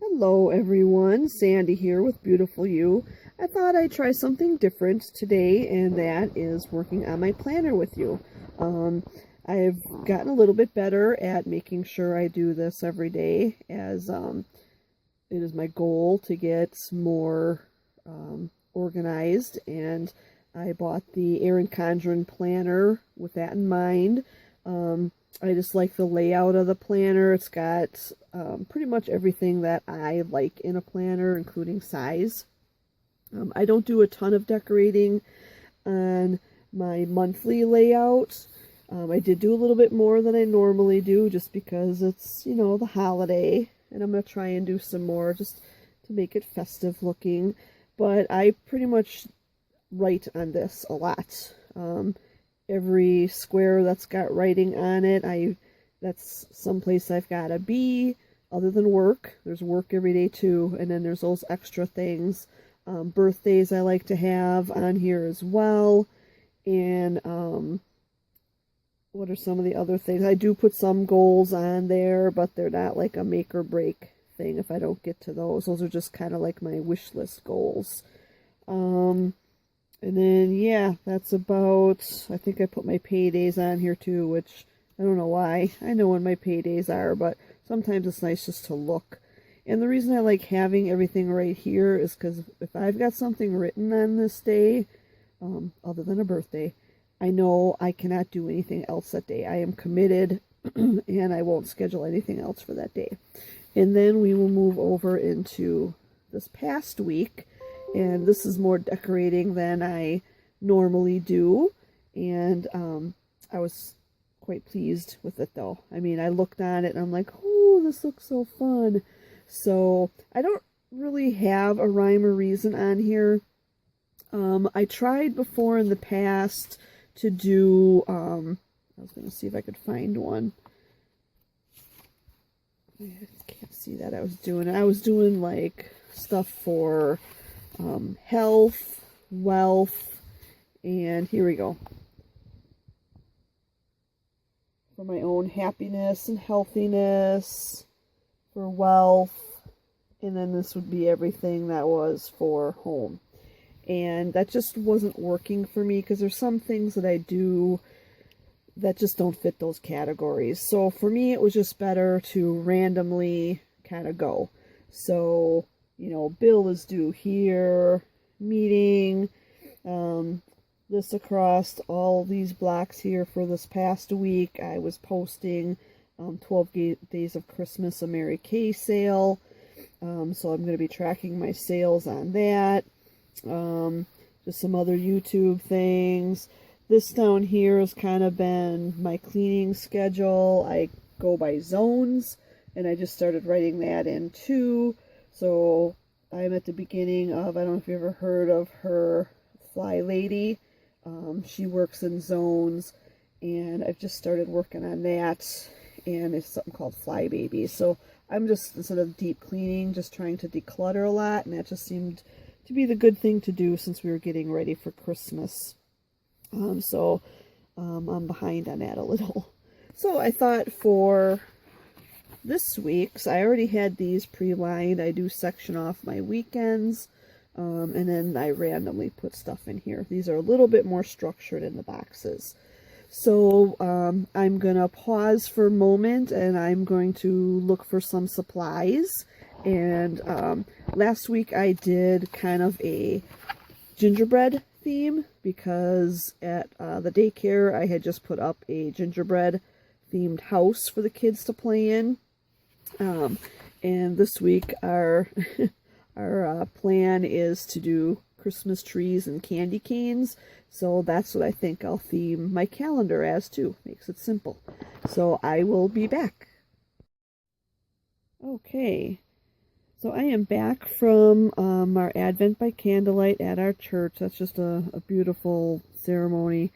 Hello everyone, Sandy here with Beautiful You. I thought I'd try something different today, and that is working on my planner with you. I've gotten a little bit better at making sure I do this every day, as it is my goal to get more organized, and I bought the Erin Condren planner with that in mind. I just like the layout of the planner. It's got pretty much everything that I like in a planner, including size. I don't do a ton of decorating on my monthly layout. I did do a little bit more than I normally do just because it's, the holiday, and I'm going to try and do some more just to make it festive looking. But I pretty much write on this a lot. Every square that's got writing on it, that's someplace I've got to be other than work. There's work every day too, and then there's those extra things. Birthdays I like to have on here as well. And what are some of the other things? I do put some goals on there, but they're not like a make or break thing if I don't get to those. Those are just kind of like my wish list goals. And then, yeah, that's about, I think I put my paydays on here too, which I don't know why. I know when my paydays are, but sometimes it's nice just to look. And the reason I like having everything right here is because if I've got something written on this day, other than a birthday, I know I cannot do anything else that day. I am committed and I won't schedule anything else for that day. And then we will move over into this past week. And this is more decorating than I normally do. And I was quite pleased with it though. I mean, I looked on it and I'm like, oh, this looks so fun. So I don't really have a rhyme or reason on here. I tried before in the past to do, I was going to see if I could find one. I can't see that. I was doing like stuff for health, wealth, and here we go. For my own happiness and healthiness, for wealth, and then this would be everything that was for home. And that just wasn't working for me because there's some things that I do that just don't fit those categories. So for me, it was just better to randomly kind of go. So, bill is due here, meeting, this across all these blocks here for this past week. I was posting 12 Days of Christmas, a Mary Kay sale. So I'm going to be tracking my sales on that. Just some other YouTube things. This down here has kind of been my cleaning schedule. I go by zones, and I just started writing that in too. So I'm at the beginning of, I don't know if you ever heard of her, Fly Lady. She works in zones, and I've just started working on that, and it's something called Fly Baby. So I'm just, instead of deep cleaning, just trying to declutter a lot, and that just seemed to be the good thing to do since we were getting ready for Christmas. So I'm behind on that a little. So I thought for this week's, I already had these pre-lined. I do section off my weekends, and then I randomly put stuff in here. These are a little bit more structured in the boxes. So I'm going to pause for a moment, and I'm going to look for some supplies. And last week I did kind of a gingerbread theme because at the daycare I had just put up a gingerbread themed house for the kids to play in. And this week our plan is to do Christmas trees and candy canes. So that's what I think I'll theme my calendar as too. Makes it simple. So I will be back. Okay. So I am back from our Advent by Candlelight at our church. That's just a beautiful ceremony.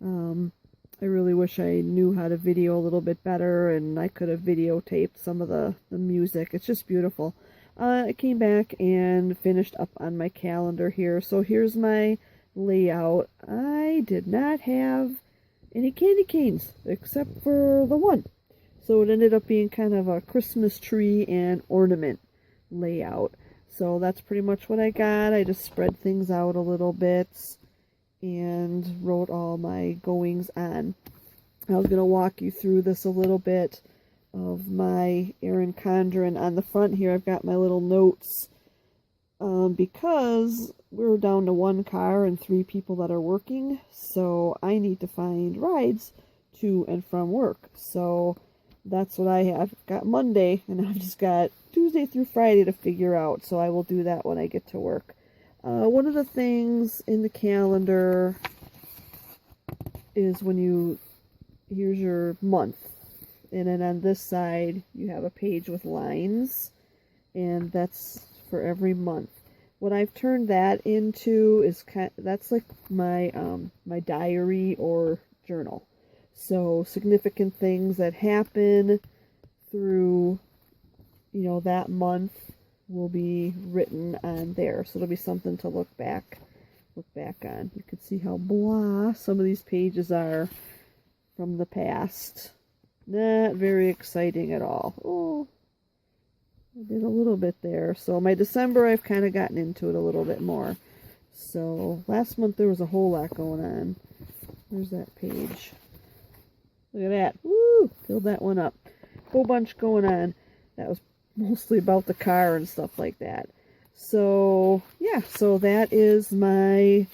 I really wish I knew how to video a little bit better, and I could have videotaped some of the music. It's just beautiful. I came back and finished up on my calendar here. So here's my layout. I did not have any candy canes except for the one. So it ended up being kind of a Christmas tree and ornament layout. So that's pretty much what I got. I just spread things out a little bit and wrote all my goings on. I was going to walk you through this a little bit of my Erin Condren. On the front here, I've got my little notes because we're down to 1 car and 3 people that are working, so I need to find rides to and from work. So that's what I have. I've got Monday, and I've just got Tuesday through Friday to figure out, so I will do that when I get to work. One of the things in the calendar is here's your month, and then on this side you have a page with lines, and that's for every month. What I've turned that into is that's like my my diary or journal. So significant things that happen through, that month will be written on there. So it'll be something to look back on. You can see how blah some of these pages are from the past. Not very exciting at all. Oh, I did a little bit there. So my December, I've kind of gotten into it a little bit more. So last month there was a whole lot going on. Where's that page? Look at that. Woo! Filled that one up. Whole bunch going on. That was mostly about the car and stuff like that. So yeah, so that is my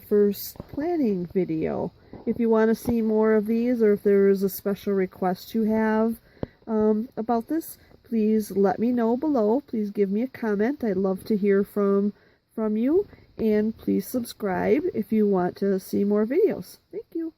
first planning video. If you want to see more of these, or if there is a special request you have about this, please let me know below. Please give me a comment. I'd love to hear from you. And please subscribe if you want to see more videos. Thank you.